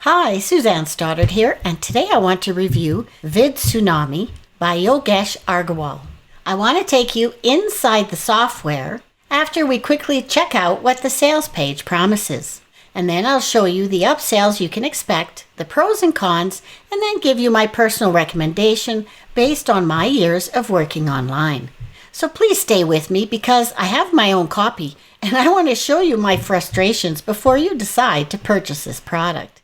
Hi, Suzanne Stoddart here, and today I want to review VidSunami by Yogesh Agarwal. I want to take you inside the software after we quickly check out what the sales page promises. And then I'll show you the upsells you can expect, the pros and cons, and then give you my personal recommendation based on my years of working online. So please stay with me because I have my own copy and I want to show you my frustrations before you decide to purchase this product.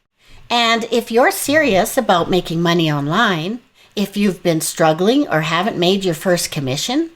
And if you're serious about making money online, if you've been struggling or haven't made your first commission,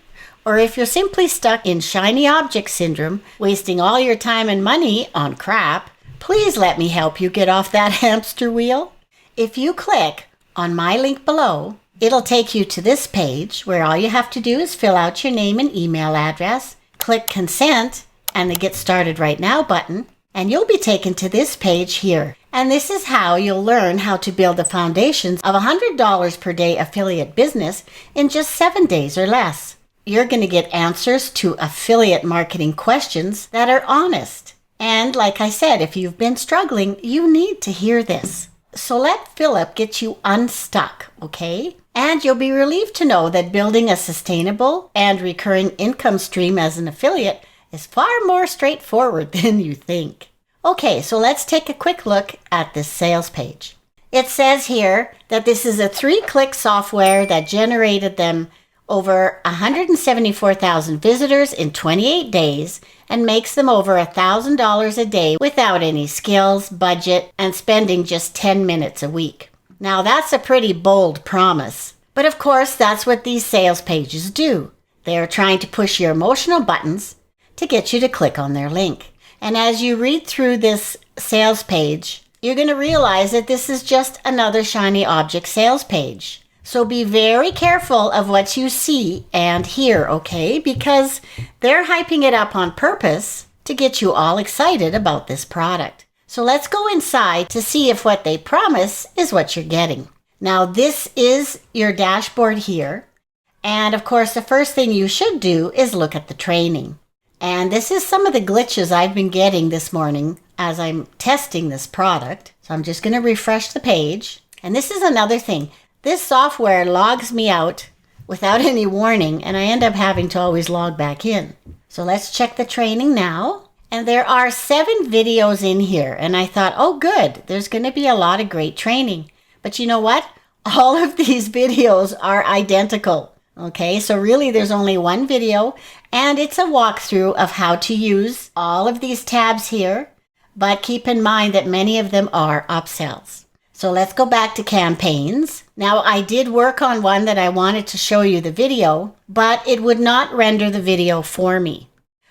or if you're simply stuck in shiny object syndrome, wasting all your time and money on crap, please let me help you get off that hamster wheel. If you click on my link below, it'll take you to this page where all you have to do is fill out your name and email address, click consent and the Get Started Right Now button, and you'll be taken to this page here. And this is how you'll learn how to build the foundations of a $100 per day affiliate business in just 7 days or less. You're going to get answers to affiliate marketing questions that are honest. And like I said, if you've been struggling, you need to hear this. So let Philip get you unstuck, okay? And you'll be relieved to know that building a sustainable and recurring income stream as an affiliate is far more straightforward than you think. Okay, so let's take a quick look at this sales page. It says here that this is a 3-click software that generated them over 174,000 visitors in 28 days and makes them over $1,000 a day without any skills, budget, and spending just 10 minutes a week. Now that's a pretty bold promise, but of course that's what these sales pages do. They are trying to push your emotional buttons to get you to click on their link. And as you read through this sales page, you're going to realize that this is just another shiny object sales page. So be very careful of what you see and hear, okay? Because they're hyping it up on purpose to get you all excited about this product. So let's go inside to see if what they promise is what you're getting. Now this is your dashboard here. And of course, the first thing you should do is look at the training. And this is some of the glitches I've been getting this morning as I'm testing this product. So I'm just going to refresh the page. And this is another thing. This software logs me out without any warning, and I end up having to always log back in. So let's check the training now. And there are 7 videos in here. And I thought, oh good, there's going to be a lot of great training. But you know what? All of these videos are identical. Okay, so really there's only one video, and it's a walkthrough of how to use all of these tabs here. But keep in mind that many of them are upsells. So let's go back to campaigns. Now I did work on one that I wanted to show you the video, but it would not render the video for me.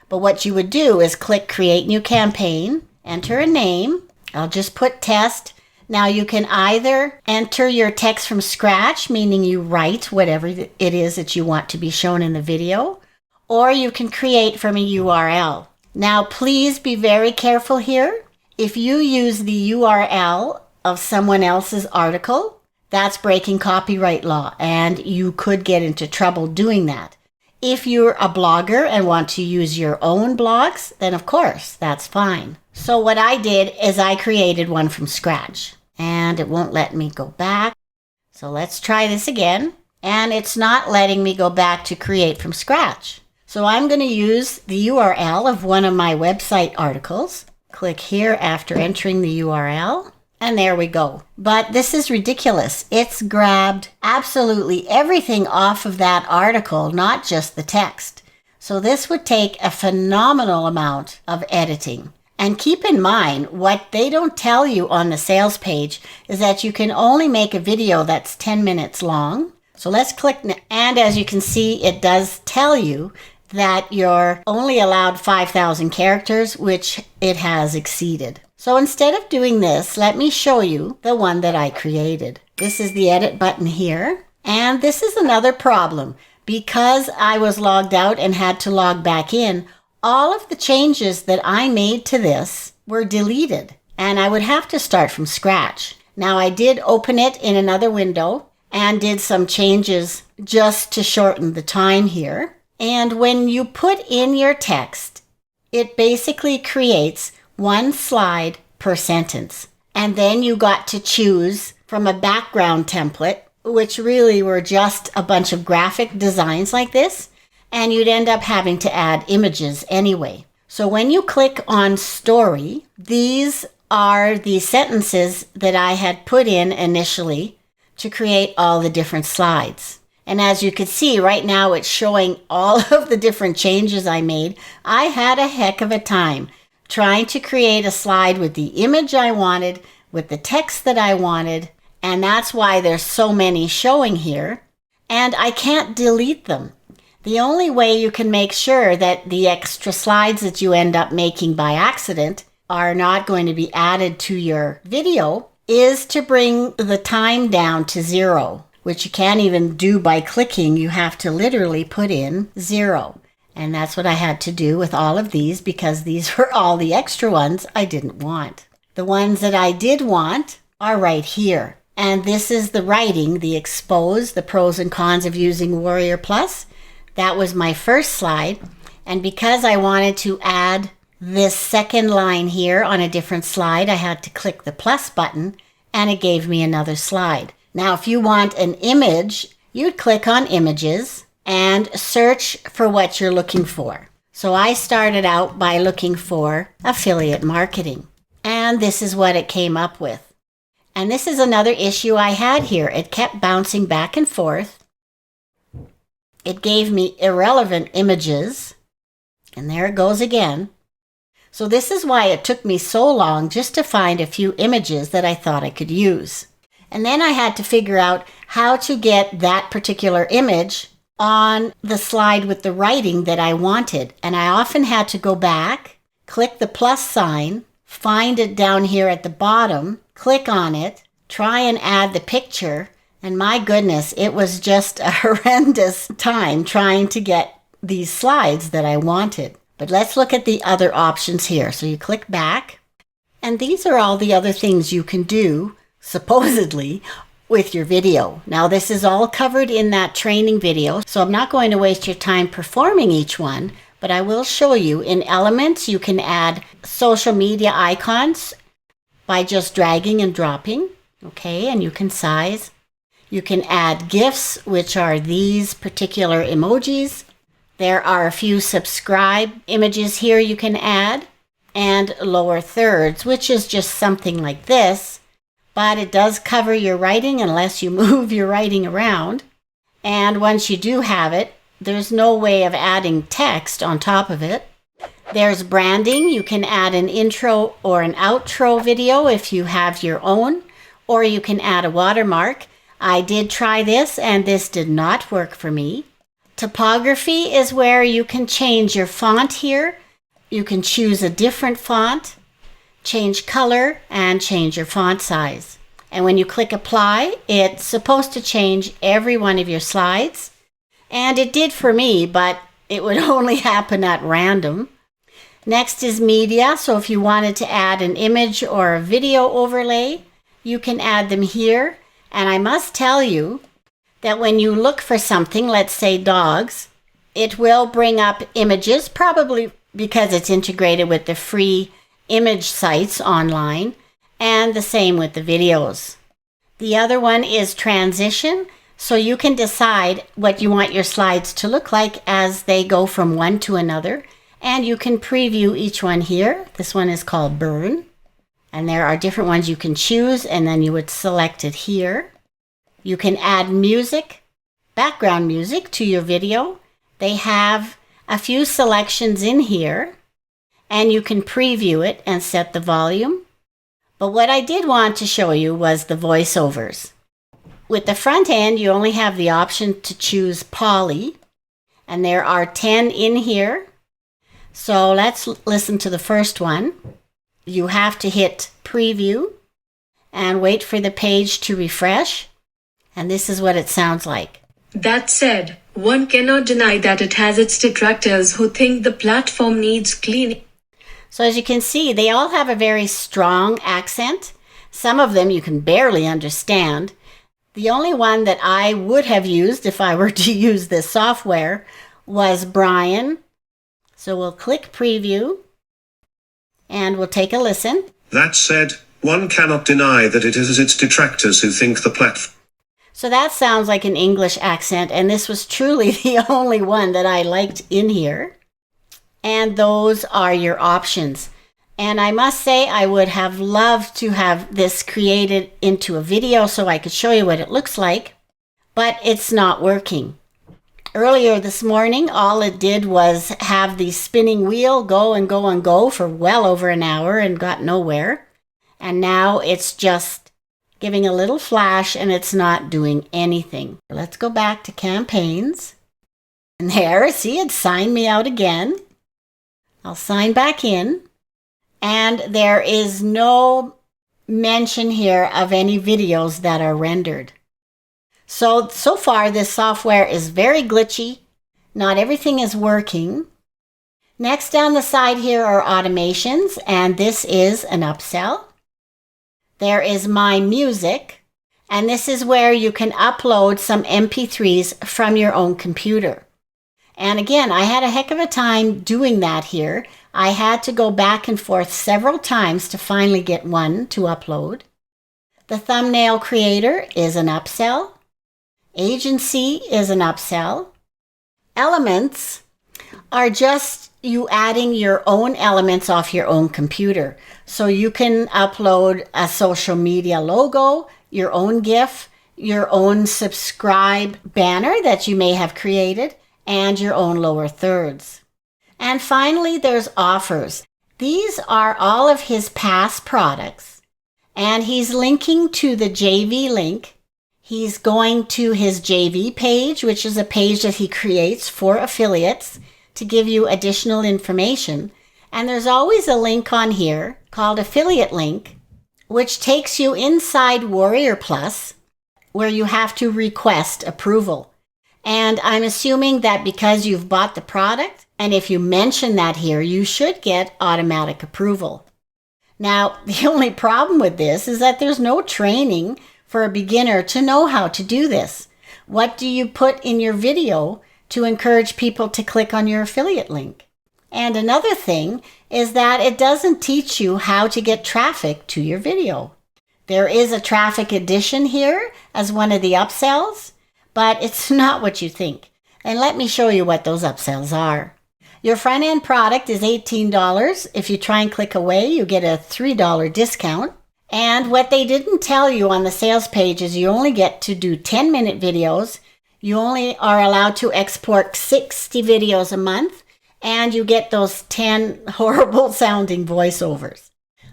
But what you would do is click Create New Campaign, enter a name. I'll just put test. Now you can either enter your text from scratch, meaning you write whatever it is that you want to be shown in the video, or you can create from a URL. Now please be very careful here. If you use the URL of someone else's article, that's breaking copyright law, and you could get into trouble doing that. If you're a blogger and want to use your own blogs, then of course, that's fine. So what I did is I created one from scratch, and it won't let me go back. So let's try this again, and it's not letting me go back to create from scratch. So I'm going to use the URL of one of my website articles. Click here after entering the URL. And there we go. But this is ridiculous. It's grabbed absolutely everything off of that article, not just the text. So this would take a phenomenal amount of editing. And keep in mind, what they don't tell you on the sales page is that you can only make a video that's 10 minutes long. So let's click, and as you can see, it does tell you that you're only allowed 5,000 characters, which it has exceeded. So instead of doing this, let me show you the one that I created. This is the edit button here. And this is another problem. Because I was logged out and had to log back in, all of the changes that I made to this were deleted. And I would have to start from scratch. Now I did open it in another window and did some changes just to shorten the time here. And when you put in your text, it basically creates one slide per sentence. And then you got to choose from a background template, which really were just a bunch of graphic designs like this. And you'd end up having to add images anyway. So when you click on story, these are the sentences that I had put in initially to create all the different slides. And as you can see right now, it's showing all of the different changes I made. I had a heck of a time trying to create a slide with the image I wanted, with the text that I wanted. And that's why there's so many showing here. And I can't delete them. The only way you can make sure that the extra slides that you end up making by accident are not going to be added to your video is to bring the time down to 0, which you can't even do by clicking. You have to literally put in 0. And that's what I had to do with all of these because these were all the extra ones I didn't want. The ones that I did want are right here. And this is the writing, the expose, the pros and cons of using Warrior Plus. That was my first slide. And because I wanted to add this second line here on a different slide, I had to click the plus button and it gave me another slide. Now, if you want an image, you'd click on images and search for what you're looking for. So I started out by looking for affiliate marketing. And this is what it came up with. And this is another issue I had here. It kept bouncing back and forth. It gave me irrelevant images. And there it goes again. So this is why it took me so long just to find a few images that I thought I could use. And then I had to figure out how to get that particular image on the slide with the writing that I wanted. And I often had to go back, click the plus sign, find it down here at the bottom, click on it, try and add the picture. And my goodness, it was just a horrendous time trying to get these slides that I wanted. But let's look at the other options here. So you click back, and these are all the other things you can do, supposedly, with your video. Now, this is all covered in that training video, so I'm not going to waste your time performing each one, but I will show you. In Elements, you can add social media icons by just dragging and dropping, okay, and you can size. You can add GIFs, which are these particular emojis. There are a few subscribe images here you can add, and lower thirds, which is just something like this, but it does cover your writing unless you move your writing around. And once you do have it, there's no way of adding text on top of it. There's branding. You can add an intro or an outro video if you have your own, or you can add a watermark. I did try this, and this did not work for me. Typography is where you can change your font here. You can choose a different font, change color, and change your font size. And when you click apply, it's supposed to change every one of your slides. And it did for me, but it would only happen at random. Next is media. So if you wanted to add an image or a video overlay, you can add them here. And I must tell you that when you look for something, let's say dogs, it will bring up images, probably because it's integrated with the free image sites online, and the same with the videos. The other one is transition, so you can decide what you want your slides to look like as they go from one to another, and you can preview each one here. This one is called Burn, and there are different ones you can choose, and then you would select it here. You can add music, background music to your video. They have a few selections in here, and you can preview it and set the volume. But what I did want to show you was the voiceovers. With the front end, you only have the option to choose poly, and there are 10 in here. So let's listen to the first one. You have to hit preview and wait for the page to refresh. And this is what it sounds like. That said, one cannot deny that it has its detractors who think the platform needs cleaning. So as you can see, they all have a very strong accent. Some of them you can barely understand. The only one that I would have used if I were to use this software was Brian. So we'll click preview and we'll take a listen. That said, One cannot deny that it is its detractors who think the platform. So that sounds like an English accent, and this was truly the only one that I liked in here. And those are your options. And I must say, I would have loved to have this created into a video so I could show you what it looks like, but it's not working. Earlier this morning, all it did was have the spinning wheel go and go and go for well over an hour and got nowhere. And now it's just giving a little flash and it's not doing anything. Let's go back to campaigns. And there, see, it signed me out again. I'll sign back in. And there is no mention here of any videos that are rendered. So far this software is very glitchy. Not everything is working. Next down the side here are automations, and this is an upsell. There is My Music, and this is where you can upload some MP3s from your own computer. And again, I had a heck of a time doing that here. I had to go back and forth several times to finally get one to upload. The Thumbnail Creator is an upsell. Agency is an upsell. Elements are just you adding your own elements off your own computer. So you can upload a social media logo, your own GIF, your own subscribe banner that you may have created, and your own lower thirds. And finally, there's offers. These are all of his past products, and he's linking to the JV link. He's going to his JV page, which is a page that he creates for affiliates to give you additional information. And there's always a link on here called Affiliate Link, which takes you inside Warrior Plus, where you have to request approval. And I'm assuming that because you've bought the product, and if you mention that here, you should get automatic approval. Now, the only problem with this is that there's no training for a beginner to know how to do this. What do you put in your video to encourage people to click on your affiliate link? And another thing is that it doesn't teach you how to get traffic to your video. There is a traffic addition here as one of the upsells, but it's not what you think. And let me show you what those upsells are. Your front end product is $18. If you try and click away, you get a $3 discount. And what they didn't tell you on the sales page is you only get to do 10-minute videos. You only are allowed to export 60 videos a month, and you get those 10 horrible sounding voiceovers.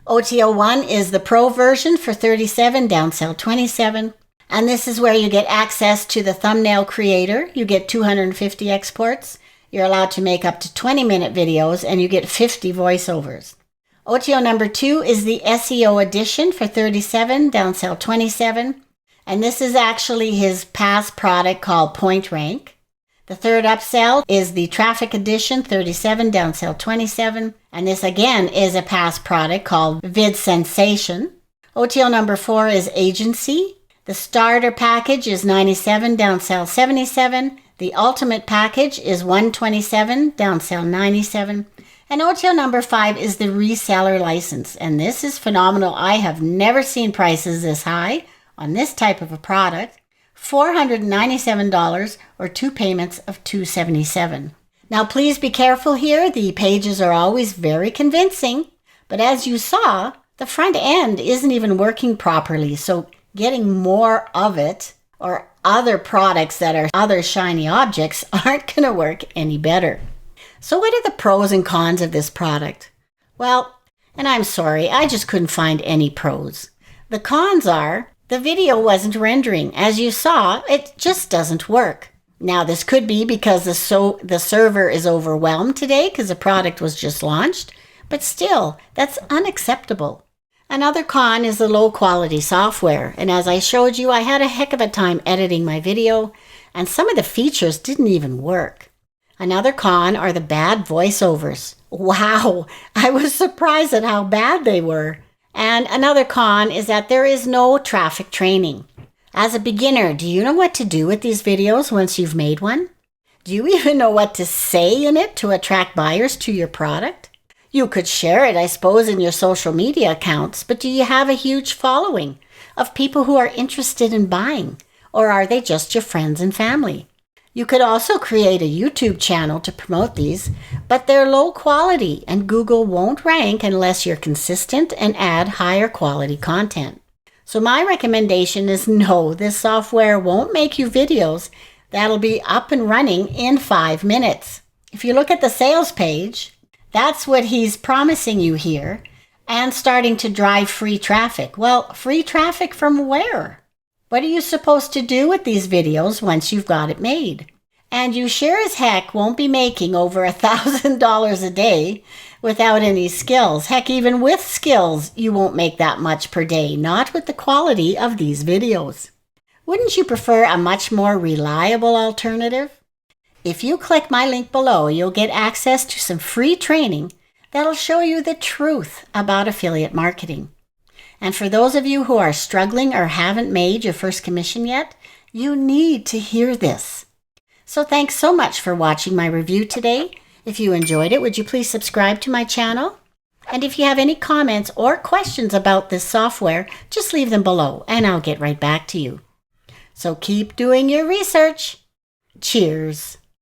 OTO1 is the pro version for $37, downsell $27. And this is where you get access to the Thumbnail Creator. You get 250 exports. You're allowed to make up to 20-minute videos, and you get 50 voiceovers. OTO number 2 is the SEO edition for $37, downsell $27. And this is actually his past product called Point Rank. The third upsell is the Traffic Edition, $37, downsell $27. And this again is a past product called VidSensation. OTO number 4 is Agency. The starter package is $97, downsell $77. The ultimate package is $127, downsell $97. And OTO number 5 is the reseller license. And this is phenomenal. I have never seen prices this high on this type of a product. $497 or 2 payments of $277. Now please be careful here. The pages are always very convincing. But as you saw, the front end isn't even working properly. So getting more of it or other products that are other shiny objects aren't going to work any better. So what are the pros and cons of this product? Well, and I'm sorry, I just couldn't find any pros. The cons are the video wasn't rendering. As you saw, it just doesn't work. Now, this could be because the server is overwhelmed today because the product was just launched, but still, that's unacceptable. Another con is the low quality software, and as I showed you, I had a heck of a time editing my video, and some of the features didn't even work. Another con are the bad voiceovers. Wow, I was surprised at how bad they were. And another con is that there is no traffic training. As a beginner, do you know what to do with these videos once you've made one? Do you even know what to say in it to attract buyers to your product? You could share it, I suppose, in your social media accounts, but do you have a huge following of people who are interested in buying, or are they just your friends and family? You could also create a YouTube channel to promote these, but they're low quality and Google won't rank unless you're consistent and add higher quality content. So my recommendation is no, this software won't make you videos that'll be up and running in 5 minutes. If you look at the sales page, that's what he's promising you here, and starting to drive free traffic. Well, free traffic from where? What are you supposed to do with these videos once you've got it made? And you sure as heck won't be making over $1,000 a day without any skills. Heck, even with skills, you won't make that much per day, not with the quality of these videos. Wouldn't you prefer a much more reliable alternative? If you click my link below, you'll get access to some free training that'll show you the truth about affiliate marketing. And for those of you who are struggling or haven't made your first commission yet, you need to hear this. So thanks so much for watching my review today. If you enjoyed it, would you please subscribe to my channel? And if you have any comments or questions about this software, just leave them below and I'll get right back to you. So keep doing your research. Cheers.